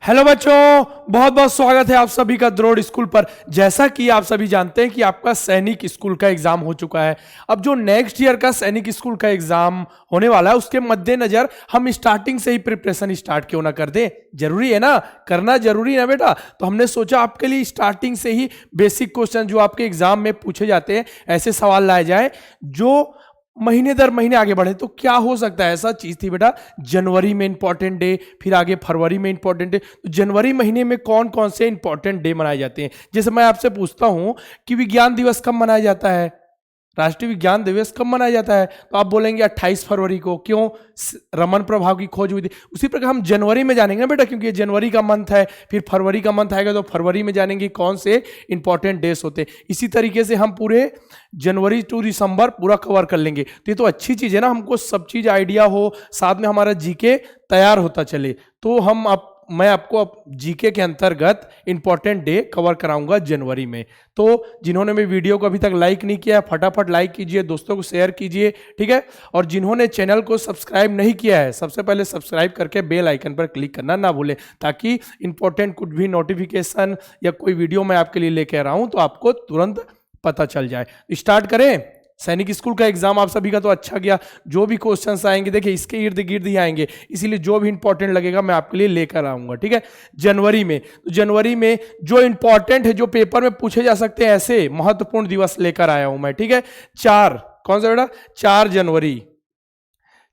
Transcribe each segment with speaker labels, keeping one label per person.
Speaker 1: Hello बच्चों, बहुत बहुत स्वागत है आप सभी का द्रोड़ स्कूल पर। जैसा कि आप सभी जानते हैं कि आपका सैनिक स्कूल का एग्जाम हो चुका है। अब जो नेक्स्ट ईयर का सैनिक स्कूल का एग्जाम होने वाला है उसके मद्देनजर हम स्टार्टिंग से ही प्रिपरेशन स्टार्ट क्यों ना कर दें। जरूरी है ना, करना जरूरी है बेटा। तो हमने सोचा आपके लिए स्टार्टिंग से ही बेसिक क्वेश्चन जो आपके एग्जाम में पूछे जाते हैं ऐसे सवाल लाए जाए जो महीने दर महीने आगे बढ़े। तो क्या हो सकता है, ऐसा चीज थी बेटा, जनवरी में इंपॉर्टेंट डे, फिर आगे फरवरी में इंपॉर्टेंट डे। तो जनवरी महीने में कौन कौन से इंपॉर्टेंट डे मनाए जाते हैं। जैसे मैं आपसे पूछता हूं कि विज्ञान दिवस कब मनाया जाता है, राष्ट्रीय विज्ञान दिवस कब मनाया जाता है, तो आप बोलेंगे 28 फरवरी को। क्यों? रमन प्रभाव की खोज हुई थी। उसी प्रकार हम जनवरी में जानेंगे ना बेटा, क्योंकि ये जनवरी का मंथ है, फिर फरवरी का मंथ आएगा तो फरवरी में जानेंगे कौन से इंपॉर्टेंट डेज होते हैं। इसी तरीके से हम पूरे जनवरी टू दिसंबर पूरा कवर कर लेंगे। तो ये तो अच्छी चीज है ना, हमको सब चीज आइडिया हो, साथ में हमारा जीके तैयार होता चले। तो मैं आपको जीके के अंतर्गत इंपॉर्टेंट डे कवर कराऊंगा जनवरी में। तो जिन्होंने मेरी वीडियो को अभी तक लाइक नहीं किया है फटाफट लाइक कीजिए, दोस्तों को शेयर कीजिए, ठीक है। और जिन्होंने चैनल को सब्सक्राइब नहीं किया है सबसे पहले सब्सक्राइब करके बेल आइकन पर क्लिक करना ना भूलें, ताकि इंपॉर्टेंट कुछ भी नोटिफिकेशन या कोई वीडियो मैं आपके लिए लेकर आ रहा हूं तो आपको तुरंत पता चल जाए। स्टार्ट करें। सैनिक स्कूल का एग्जाम आप सभी का तो अच्छा गया। जो भी क्वेश्चंस आएंगे देखिए इसके इर्द गिर्द ही आएंगे, इसीलिए जो भी इंपॉर्टेंट लगेगा मैं आपके लिए लेकर आऊंगा, ठीक है। जनवरी में तो जनवरी में जो इंपॉर्टेंट है, जो पेपर में पूछे जा सकते हैं ऐसे महत्वपूर्ण दिवस लेकर आया हूं मैं, ठीक है। कौन सा बेटा?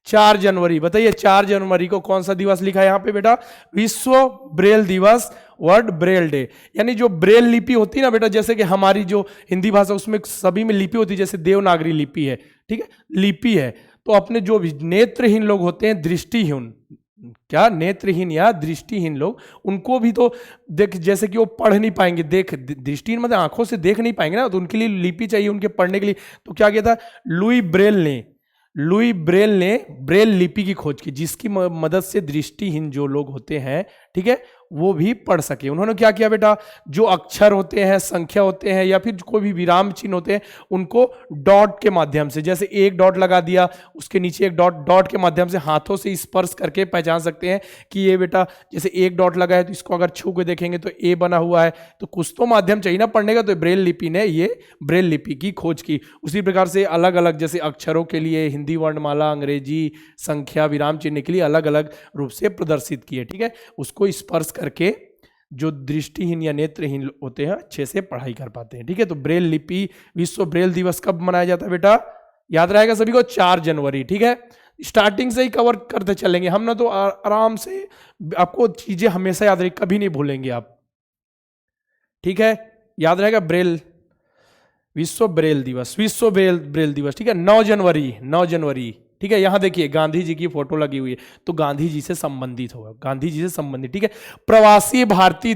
Speaker 1: 4 जनवरी बताइए 4 जनवरी को कौन सा दिवस लिखा है यहाँ पे बेटा? विश्व ब्रेल दिवस, वर्ल्ड ब्रेल डे। यानी जो ब्रेल लिपि होती है ना बेटा, जैसे कि हमारी जो हिंदी भाषा उसमें सभी में लिपि होती है, जैसे देवनागरी लिपि है, ठीक है, लिपि है। तो अपने जो नेत्रहीन लोग होते हैं, दृष्टिहीन, क्या नेत्रहीन या दृष्टिहीन लोग, उनको भी तो देख, जैसे कि वो पढ़ नहीं पाएंगे, देख दृष्टिहीन मतलब आंखों से देख नहीं पाएंगे ना, तो उनके लिए लिपि चाहिए उनके पढ़ने के लिए। तो क्या किया था लुई ब्रेल ने ब्रेल लिपि की खोज की, जिसकी मदद से दृष्टिहीन जो लोग होते हैं, ठीक है, वो भी पढ़ सके। उन्होंने क्या किया बेटा, जो अक्षर होते हैं, संख्या होते हैं या फिर कोई भी विराम चिन्ह होते हैं, उनको डॉट के माध्यम से, जैसे एक डॉट लगा दिया उसके नीचे एक डॉट के माध्यम से हाथों से स्पर्श करके पहचान सकते हैं कि ये बेटा, जैसे एक डॉट लगा है तो इसको अगर छू के देखेंगे तो ए बना हुआ है। तो कुछ तो माध्यम चाहिए ना पढ़ने का, तो ब्रेल लिपि ने ये ब्रेल लिपि की खोज की। उसी प्रकार से अलग अलग, जैसे अक्षरों के लिए हिंदी वर्णमाला, अंग्रेजी संख्या, विराम चिन्ह के लिए अलग अलग रूप से प्रदर्शित किए, ठीक है। उसको स्पर्श करके जो दृष्टिहीन या नेत्रहीन होते हैं अच्छे से पढ़ाई कर पाते हैं, ठीक है। तो ब्रेल लिपि, विश्व ब्रेल दिवस कब मनाया जाता है बेटा? याद रहेगा सभी को, 4 जनवरी, ठीक है। स्टार्टिंग से ही कवर करते चलेंगे हम ना, तो आराम से आपको चीजें हमेशा याद रहेगी, कभी नहीं भूलेंगे आप, ठीक है। याद रहेगा विश्व ब्रेल दिवस, ठीक है। 9 जनवरी, ठीक है। यहां देखिए गांधी जी की फोटो लगी हुई है, तो गांधी जी से संबंधित होगा, गांधी जी से संबंधित, ठीक है। प्रवासी भारतीय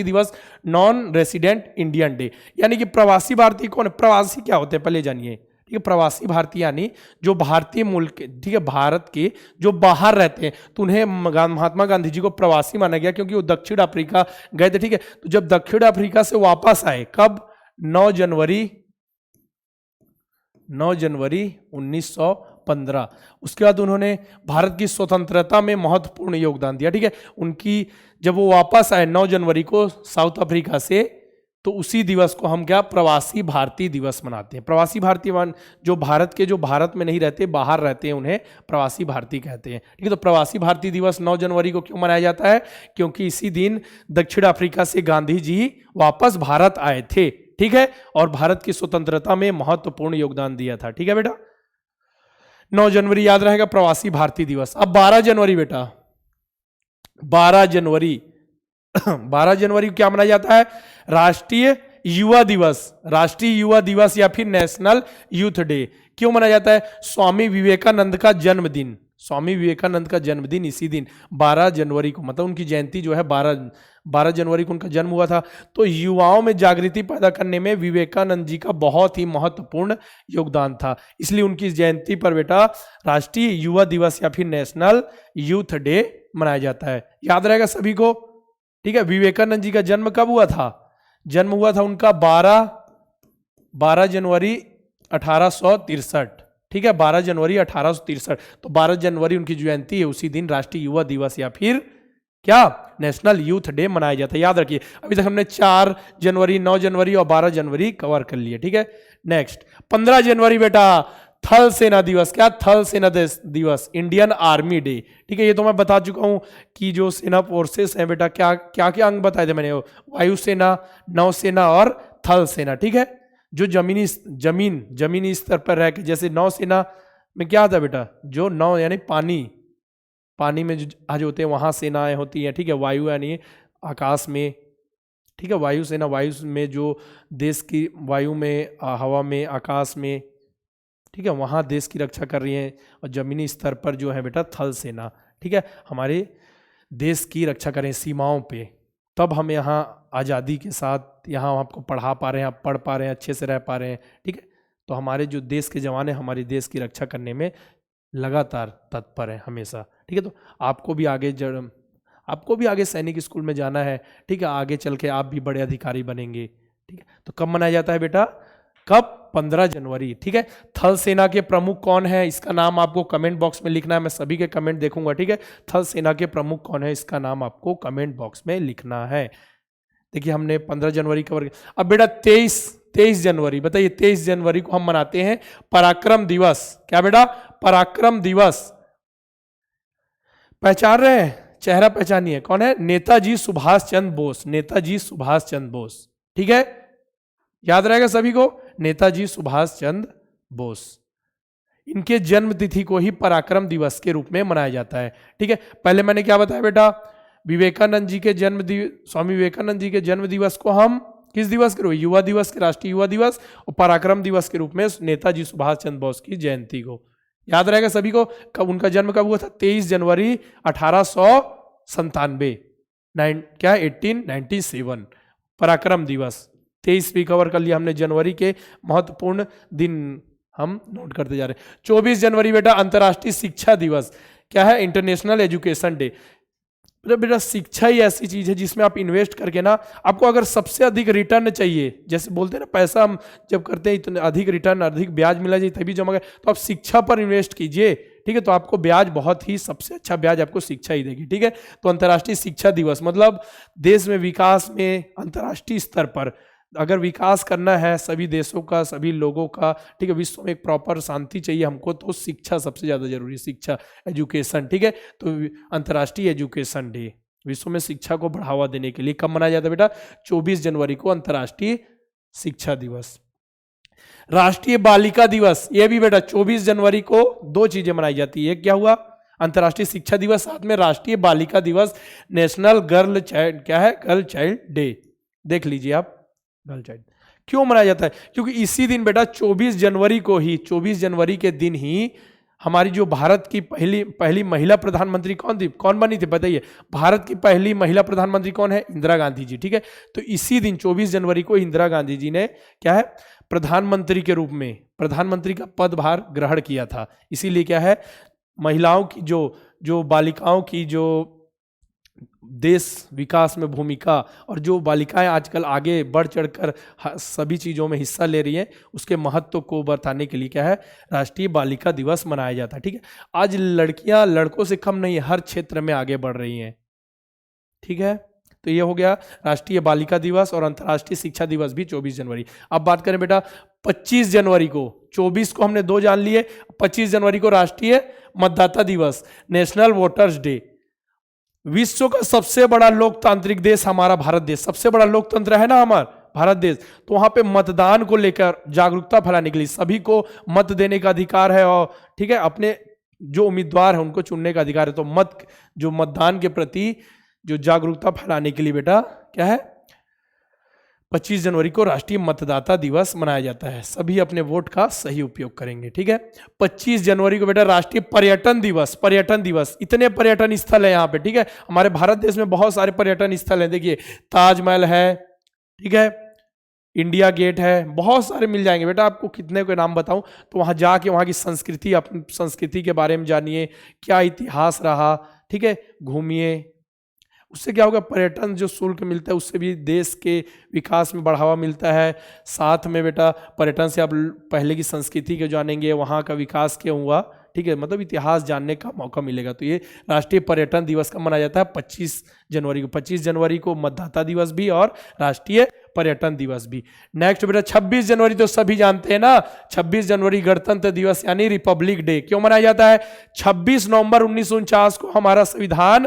Speaker 1: दिवस, नॉन रेसिडेंट इंडियन डे। यानी कि प्रवासी भारतीय कौन है? प्रवासी क्या होते हैं पहले जानिए, ठीक है। प्रवासी भारतीय यानी जो भारतीय मूल के, ठीक है, भारत के जो बाहर रहते हैं, तो उन्हें महात्मा गांधी जी को प्रवासी माना गया, क्योंकि वो दक्षिण अफ्रीका गए थे, ठीक है। तो जब दक्षिण अफ्रीका से वापस आए, कब? 9 जनवरी 1915। उसके बाद उन्होंने भारत की स्वतंत्रता में महत्वपूर्ण योगदान दिया, ठीक है। उनकी जब वो वापस आए 9 जनवरी को साउथ अफ्रीका से, तो उसी दिवस को हम क्या, प्रवासी भारतीय दिवस मनाते हैं। प्रवासी भारतीय जो भारत में नहीं रहते, बाहर रहते हैं, उन्हें प्रवासी भारतीय कहते हैं, ठीक है। तो प्रवासी भारतीय दिवस 9 जनवरी को क्यों मनाया जाता है? क्योंकि इसी दिन दक्षिण अफ्रीका से गांधी जी वापस भारत आए थे, ठीक है, और भारत की स्वतंत्रता में महत्वपूर्ण योगदान दिया था, ठीक है बेटा। 9 जनवरी याद रहेगा, प्रवासी भारतीय दिवस। अब 12 जनवरी बेटा, 12 जनवरी को क्या मनाया जाता है? राष्ट्रीय युवा दिवस या फिर नेशनल यूथ डे। क्यों मनाया जाता है? स्वामी विवेकानंद का जन्मदिन इसी दिन 12 जनवरी को, मतलब उनकी जयंती जो है 12 जनवरी को उनका जन्म हुआ था। तो युवाओं में जागृति पैदा करने में विवेकानंद जी का बहुत ही महत्वपूर्ण योगदान था, इसलिए उनकी जयंती पर बेटा राष्ट्रीय युवा दिवस या फिर नेशनल यूथ डे मनाया जाता है। याद रहेगा सभी को, ठीक है। विवेकानंद जी का जन्म कब हुआ था? उनका 12 जनवरी 1863, ठीक है, 12 जनवरी 1863। तो 12 जनवरी उनकी जयंती है, उसी दिन राष्ट्रीय युवा दिवस या फिर क्या नेशनल यूथ डे मनाया जाता है। याद रखिए, अभी तक हमने 4 जनवरी, 9 जनवरी और 12 जनवरी कवर कर लिए। ठीक है, नेक्स्ट 15 जनवरी बेटा थल सेना दिवस। क्या थल सेना दिवस, इंडियन आर्मी डे। ठीक है, ये तो मैं बता चुका हूं कि जो सेना फोर्सेस हैं बेटा, क्या क्या क्या अंग बताए थे मैंने, वायुसेना, नौसेना और थल सेना। ठीक है, जो जमीनी स्तर पर रह के, जैसे नौसेना में क्या आता है बेटा, जो नौ यानी पानी में जो जहाज होते हैं वहां सेनाएं होती हैं। ठीक है, वायु यानी आकाश में। ठीक है, वायुसेना वायु में जो देश की वायु में, हवा में, आकाश में, ठीक है, वहां देश की रक्षा कर रही है। और जमीनी स्तर पर जो है बेटा थल सेना, ठीक है, हमारे देश की रक्षा करें सीमाओं पे। तब हम यहाँ आज़ादी के साथ यहाँ आपको पढ़ा पा रहे हैं, आप पढ़ पा रहे हैं, अच्छे से रह पा रहे हैं। ठीक है, तो हमारे जो देश के जवान हैं हमारे देश की रक्षा करने में लगातार तत्पर है हमेशा। ठीक है, तो आपको भी आगे सैनिक स्कूल में जाना है। ठीक है, आगे चल के आप भी बड़े अधिकारी बनेंगे। ठीक है, तो कब मनाया जाता है बेटा, कब, 15 जनवरी। ठीक है, थल सेना के प्रमुख कौन है, इसका नाम आपको कमेंट बॉक्स में लिखना है, मैं सभी के कमेंट देखूंगा। ठीक है, थल सेना के प्रमुख कौन है, इसका नाम आपको कमेंट बॉक्स में लिखना है। देखिए, हमने 15 जनवरी कवर किया। अब बेटा 23 जनवरी, बताइए 23 जनवरी को हम मनाते हैं पराक्रम दिवस। क्या बेटा, पराक्रम दिवस। पहचान रहे हैं, चेहरा पहचानिए, कौन है, नेताजी सुभाष चंद्र बोस। नेताजी सुभाष चंद्र बोस। ठीक है, याद रहेगा सभी को, नेताजी सुभाष चंद्र बोस। इनके जन्म तिथि को ही पराक्रम दिवस के रूप में मनाया जाता है। ठीक है, पहले मैंने क्या बताया बेटा, विवेकानंद जी के स्वामी विवेकानंद जी के जन्म दिवस को हम किस दिवस के रूप, युवा दिवस के, राष्ट्रीय युवा दिवस, और पराक्रम दिवस के रूप में नेताजी सुभाष चंद्र बोस की जयंती को। याद रहेगा सभी को, कब उनका जन्म कब हुआ था, 23 जनवरी 1897, क्या 1897 पराक्रम दिवस। 23 भी कवर कर लिया हमने, जनवरी के महत्वपूर्ण दिन हम नोट करते जा रहे हैं। 24 जनवरी बेटा अंतर्राष्ट्रीय शिक्षा दिवस। क्या है, इंटरनेशनल एजुकेशन डे। बेटा शिक्षा ही ऐसी चीज है जिसमें आप इन्वेस्ट करके ना, आपको अगर सबसे अधिक रिटर्न चाहिए, जैसे बोलते हैं ना पैसा हम जब करते हैं इतने अधिक रिटर्न, अधिक ब्याज मिला चाहिए तभी जमा करें, तो आप शिक्षा पर इन्वेस्ट कीजिए। ठीक है, तो आपको ब्याज बहुत ही, सबसे अच्छा ब्याज आपको शिक्षा ही देगी। ठीक है, तो अंतर्राष्ट्रीय शिक्षा दिवस मतलब देश में विकास में अंतर्राष्ट्रीय स्तर पर अगर विकास करना है सभी देशों का, सभी लोगों का, ठीक है, विश्व में एक प्रॉपर शांति चाहिए हमको, तो शिक्षा सबसे ज्यादा जरूरी है, शिक्षा, एजुकेशन। ठीक है, तो अंतर्राष्ट्रीय एजुकेशन डे, विश्व में शिक्षा को बढ़ावा देने के लिए कब मनाया जाता है बेटा, 24 जनवरी को अंतर्राष्ट्रीय शिक्षा दिवस। राष्ट्रीय बालिका दिवस, ये भी बेटा 24 जनवरी को 2 चीजें मनाई जाती है। क्या हुआ, अंतर्राष्ट्रीय शिक्षा दिवस, साथ में राष्ट्रीय बालिका दिवस, नेशनल गर्ल चाइल्ड, क्या है, गर्ल चाइल्ड डे। देख लीजिए आप, गर्ल चाइल्ड क्यों मनाया जाता है, क्योंकि इसी दिन बेटा 24 जनवरी को ही, 24 जनवरी के दिन ही हमारी जो भारत की पहली महिला प्रधानमंत्री कौन थी, कौन बनी थी बताइए, भारत की पहली महिला प्रधानमंत्री कौन है, इंदिरा गांधी जी। ठीक है, तो इसी दिन 24 जनवरी को इंदिरा गांधी जी ने क्या है, प्रधानमंत्री के रूप में प्रधानमंत्री का पदभार ग्रहण किया था। इसीलिए क्या है, महिलाओं की जो बालिकाओं की जो देश विकास में भूमिका, और जो बालिकाएं आजकल आगे बढ़ चढ़कर सभी चीज़ों में हिस्सा ले रही हैं, उसके महत्व को बताने के लिए क्या है, राष्ट्रीय बालिका दिवस मनाया जाता है। ठीक है, आज लड़कियां लड़कों से कम नहीं, हर क्षेत्र में आगे बढ़ रही हैं। ठीक है, तो ये हो गया राष्ट्रीय बालिका दिवस, और अंतर्राष्ट्रीय शिक्षा दिवस भी 24 जनवरी। अब बात करें बेटा 25 जनवरी को, 24 को हमने 2 जान लिए, 25 जनवरी को राष्ट्रीय मतदाता दिवस, नेशनल वोटर्स डे। विश्व का सबसे बड़ा लोकतांत्रिक देश हमारा भारत देश, सबसे बड़ा लोकतंत्र है ना हमारा भारत देश, तो वहां पे मतदान को लेकर जागरूकता फैलाने के लिए सभी को मत देने का अधिकार है, और ठीक है, अपने जो उम्मीदवार है उनको चुनने का अधिकार है। तो मतदान के प्रति जो जागरूकता फैलाने के लिए बेटा क्या है, 25 जनवरी को राष्ट्रीय मतदाता दिवस मनाया जाता है। सभी अपने वोट का सही उपयोग करेंगे। ठीक है, 25 जनवरी को बेटा राष्ट्रीय पर्यटन दिवस। पर्यटन दिवस, इतने पर्यटन स्थल है यहाँ पे। ठीक है, हमारे भारत देश में बहुत सारे पर्यटन स्थल हैं। देखिए ताजमहल है, ठीक है, इंडिया गेट है, बहुत सारे मिल जाएंगे बेटा। आपको कितने के नाम बताऊं, तो वहां जाके वहां की संस्कृति, अपनी संस्कृति के बारे में जानिए, क्या इतिहास रहा, ठीक है, घूमिए। उससे क्या होगा, पर्यटन जो शुल्क मिलता है उससे भी देश के विकास में बढ़ावा मिलता है। साथ में बेटा पर्यटन से आप पहले की संस्कृति के जानेंगे, वहाँ का विकास क्या हुआ, ठीक है, मतलब इतिहास जानने का मौका मिलेगा। तो ये राष्ट्रीय पर्यटन दिवस का मनाया जाता है 25 जनवरी को। 25 जनवरी को मतदाता दिवस भी और राष्ट्रीय पर्यटन दिवस भी। नेक्स्ट बेटा 26 जनवरी तो सभी जानते हैं ना, 26 जनवरी गणतंत्र दिवस यानी रिपब्लिक डे क्यों मनाया जाता है? 26 नवंबर 1949 को हमारा संविधान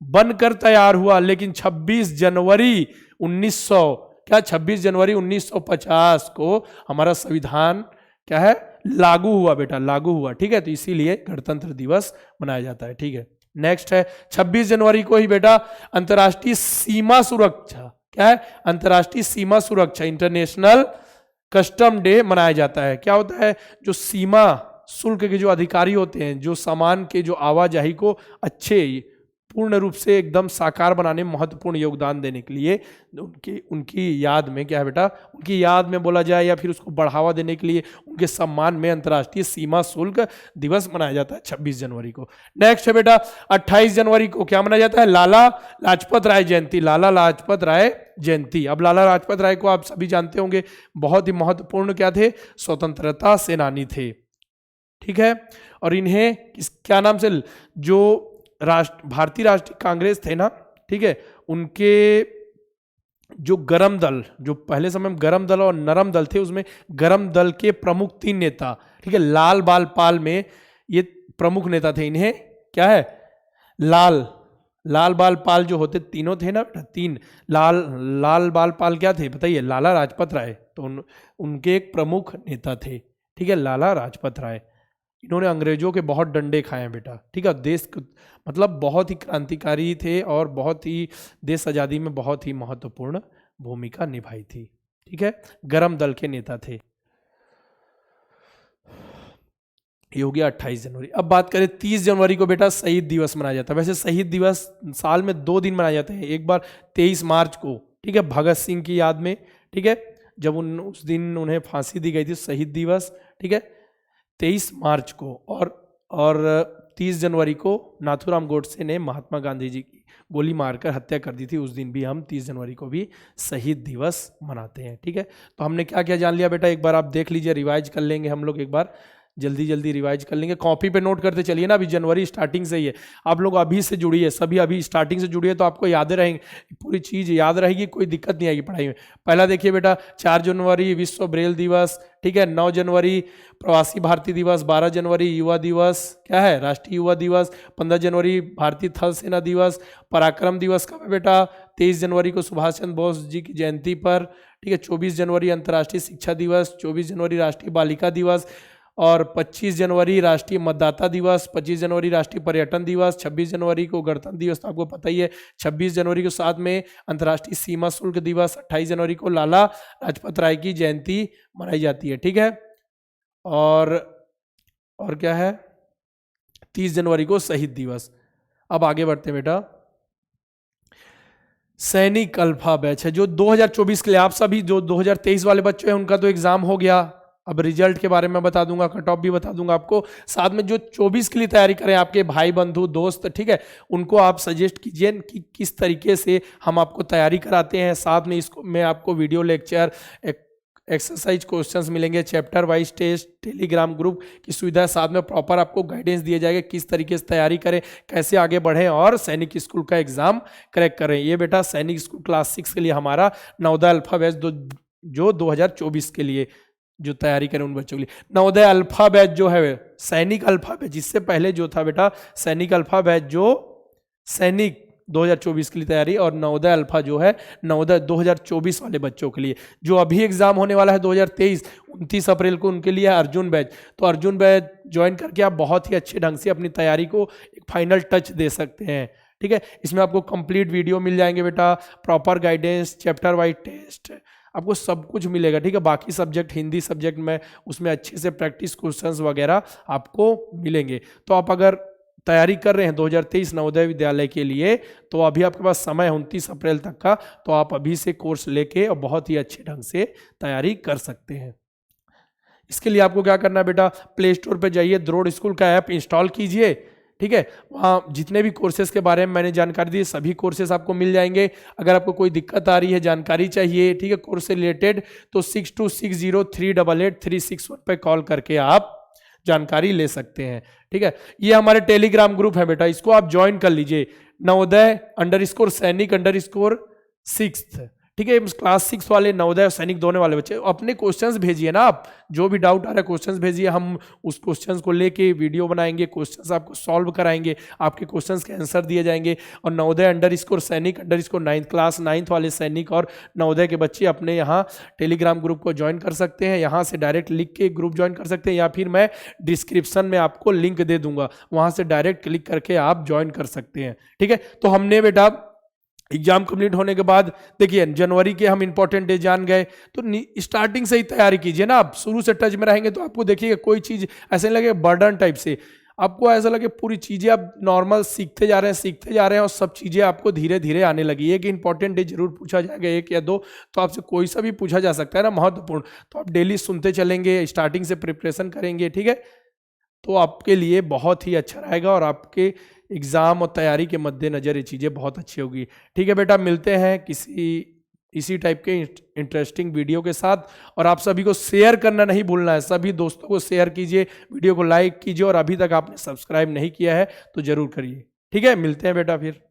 Speaker 1: बनकर तैयार हुआ, लेकिन 26 जनवरी 1950 को हमारा संविधान क्या है, लागू हुआ बेटा, लागू हुआ, ठीक है। तो इसीलिए गणतंत्र दिवस मनाया जाता है, ठीक है। नेक्स्ट है 26 जनवरी को ही बेटा अंतर्राष्ट्रीय सीमा सुरक्षा, क्या है, अंतर्राष्ट्रीय सीमा सुरक्षा इंटरनेशनल कस्टम डे मनाया जाता है। क्या होता है, जो सीमा शुल्क के जो अधिकारी होते हैं, जो सामान के जो आवाजाही को अच्छे पूर्ण रूप से एकदम साकार बनाने में महत्वपूर्ण योगदान देने के लिए उनकी याद में क्या है बेटा, उनकी याद में बोला जाए या फिर उसको बढ़ावा देने के लिए उनके सम्मान में अंतर्राष्ट्रीय सीमा शुल्क दिवस मनाया जाता है 26 जनवरी को। नेक्स्ट है बेटा 28 जनवरी को क्या मनाया जाता है, लाला लाजपत राय जयंती, लाला लाजपत राय जयंती। अब लाला लाजपत राय को आप सभी जानते होंगे, बहुत ही महत्वपूर्ण क्या थे, स्वतंत्रता सेनानी थे, ठीक है। और इन्हें क्या नाम से, जो भारतीय राष्ट्रीय कांग्रेस थे ना, ठीक है, उनके जो गरम दल, जो पहले समय में गरम दल और नरम दल थे, उसमें गरम दल के प्रमुख 3 नेता, ठीक है, लाल बाल पाल में ये प्रमुख नेता थे। इन्हें क्या है, लाल बाल पाल जो होते तीनों थे ना बेटा, 3 लाल बाल पाल क्या थे बताइए, लाला लाजपत राय, तो उनके एक प्रमुख नेता थे, ठीक है, लाला लाजपत राय। इन्होंने अंग्रेजों के बहुत डंडे खाए हैं बेटा, ठीक है, देश मतलब बहुत ही क्रांतिकारी थे और बहुत ही देश आज़ादी में बहुत ही महत्वपूर्ण भूमिका निभाई थी, ठीक है, गरम दल के नेता थे। ये हो गया 28 जनवरी। अब बात करें 30 जनवरी को बेटा शहीद दिवस मनाया जाता है। वैसे शहीद दिवस साल में 2 दिन मनाए जाते हैं, एक बार 23 मार्च को, ठीक है, भगत सिंह की याद में, ठीक है, जब उस दिन उन्हें फांसी दी गई थी, शहीद दिवस, ठीक है, 23 मार्च को। और 30 जनवरी को नाथूराम गोडसे ने महात्मा गांधी जी की गोली मारकर हत्या कर दी थी, उस दिन भी हम 30 जनवरी को भी शहीद दिवस मनाते हैं, ठीक है। तो हमने क्या क्या जान लिया बेटा, एक बार आप देख लीजिए, रिवाइज कर लेंगे हम लोग, एक बार जल्दी रिवाइज कर लेंगे, कॉपी पे नोट करते चलिए ना, अभी जनवरी स्टार्टिंग से ही है, आप लोग अभी से जुड़िए, सभी अभी स्टार्टिंग से जुड़िए, तो आपको याद रहेंगे, पूरी चीज़ याद रहेगी, कोई दिक्कत नहीं आएगी पढ़ाई में। पहला देखिए बेटा 4 जनवरी विश्व ब्रेल दिवस, ठीक है, 9 जनवरी प्रवासी भारतीय दिवस, 12 जनवरी युवा दिवस, क्या है, राष्ट्रीय युवा दिवस, 15 जनवरी भारतीय थल सेना दिवस, पराक्रम दिवस कब है बेटा, 23 जनवरी को सुभाष चंद्र बोस जी की जयंती पर, ठीक है, 24 जनवरी अंतर्राष्ट्रीय शिक्षा दिवस, 24 जनवरी राष्ट्रीय बालिका दिवस, और 25 जनवरी राष्ट्रीय मतदाता दिवस, 25 जनवरी राष्ट्रीय पर्यटन दिवस, 26 जनवरी को गणतंत्र दिवस, तो आपको पता ही है, 26 जनवरी के साथ में अंतर्राष्ट्रीय सीमा शुल्क दिवस, 28 जनवरी को लाला लाजपत राय की जयंती मनाई जाती है, ठीक है। और क्या है, 30 जनवरी को शहीद दिवस। अब आगे बढ़ते हैं बेटा, सैनिक अल्फा बैच है जो 2024 के लिए, आप सभी जो 2023 वाले बच्चे हैं उनका तो एग्जाम हो गया, अब रिजल्ट के बारे में बता दूंगा, कट ऑफ भी बता दूंगा आपको, साथ में जो 24 के लिए तैयारी करें आपके भाई बंधु दोस्त, ठीक है, उनको आप सजेस्ट कीजिए कि किस तरीके से हम आपको तैयारी कराते हैं। साथ में इसको मैं आपको वीडियो लेक्चर, एक्सरसाइज क्वेश्चंस मिलेंगे, chapter wise test, Telegram group की सुविधा, साथ में प्रॉपर आपको गाइडेंस दिया जाएगा किस तरीके से तैयारी करें, कैसे आगे बढ़ें और सैनिक स्कूल का एग्जाम क्रैक करें। ये बेटा सैनिक स्कूल क्लास 6 के लिए हमारा नवोदय अल्फा बैच जो 2024 के लिए जो तैयारी करें उन बच्चों के लिए। नवोदय अल्फा बैच जो है सैनिक अल्फा बैच, जिससे पहले जो था बेटा सैनिक अल्फा बैच जो सैनिक 2024 के लिए तैयारी, और नवोदय अल्फा जो है नवोदय 2024 वाले बच्चों के लिए। जो अभी एग्जाम होने वाला है 2023 29 अप्रैल को, उनके लिए है अर्जुन बैच। तो अर्जुन बैच ज्वाइन करके आप बहुत ही अच्छे ढंग से अपनी तैयारी को एक फाइनल टच दे सकते हैं, ठीक है। इसमें आपको कंप्लीट वीडियो मिल जाएंगे बेटा, proper guidance, chapter wise test, आपको सब कुछ मिलेगा, ठीक है। बाकी सब्जेक्ट, हिंदी सब्जेक्ट में उसमें अच्छे से प्रैक्टिस क्वेश्चंस वगैरह आपको मिलेंगे। तो आप अगर तैयारी कर रहे हैं 2023 नवोदय विद्यालय के लिए, तो अभी आपके पास समय है 29 अप्रैल तक का, तो आप अभी से कोर्स लेके और बहुत ही अच्छे ढंग से तैयारी कर सकते हैं। इसके लिए आपको क्या करना है बेटा, प्ले स्टोर पर जाइए, द्रोड़ स्कूल का ऐप इंस्टॉल कीजिए, ठीक है। वहाँ जितने भी कोर्सेज के बारे में मैंने जानकारी दी सभी कोर्सेज आपको मिल जाएंगे। अगर आपको कोई दिक्कत आ रही है, जानकारी चाहिए, ठीक है, कोर्स से रिलेटेड, तो 6260388361 पे कॉल करके आप जानकारी ले सकते हैं। ठीक है, ये हमारे टेलीग्राम ग्रुप है बेटा, इसको आप ज्वाइन कर लीजिए, नवोदय_सैनिक_6। ठीक है, क्लास 6 वाले, नवोदय और सैनिक दोनों वाले बच्चे अपने क्वेश्चंस भेजिए ना, आप जो भी डाउट आ रहा है क्वेश्चंस भेजिए, हम उस क्वेश्चंस को लेके वीडियो बनाएंगे, क्वेश्चंस आपको सॉल्व कराएंगे, आपके क्वेश्चंस के आंसर दिए जाएंगे। और नवोदय_सैनिक_9th क्लास 9th वाले सैनिक और नवोदय के बच्चे अपने यहाँ टेलीग्राम ग्रुप को ज्वाइन कर सकते हैं, यहाँ से डायरेक्ट लिख के ग्रुप ज्वाइन कर सकते हैं, या फिर मैं डिस्क्रिप्शन में आपको लिंक दे दूंगा, वहाँ से डायरेक्ट क्लिक करके आप ज्वाइन कर सकते हैं। ठीक है, तो हमने बेटा एग्जाम कंप्लीट होने के बाद देखिए जनवरी के हम इंपॉर्टेंट डे जान गए, तो स्टार्टिंग से ही तैयारी कीजिए ना, आप शुरू से टच में रहेंगे तो आपको देखिएगा कोई चीज़ ऐसे नहीं लगे बर्डन टाइप से, आपको ऐसा लगे पूरी चीज़ें आप नॉर्मल सीखते जा रहे हैं और सब चीज़ें आपको धीरे धीरे आने लगी। एक इंपॉर्टेंट डे जरूर पूछा जाएगा, 1 या 2, तो आपसे कोई सा भी पूछा जा सकता है ना महत्वपूर्ण, तो आप डेली सुनते चलेंगे, स्टार्टिंग से प्रिपरेशन करेंगे। ठीक है, तो आपके लिए बहुत ही अच्छा रहेगा और आपके एग्ज़ाम और तैयारी के मद्देनज़र ये चीज़ें बहुत अच्छी होगी। ठीक है बेटा, मिलते हैं इसी टाइप के इंटरेस्टिंग वीडियो के साथ, और आप सभी को शेयर करना नहीं भूलना है, सभी दोस्तों को शेयर कीजिए, वीडियो को लाइक कीजिए, और अभी तक आपने सब्सक्राइब नहीं किया है तो ज़रूर करिए। ठीक है, मिलते हैं बेटा फिर।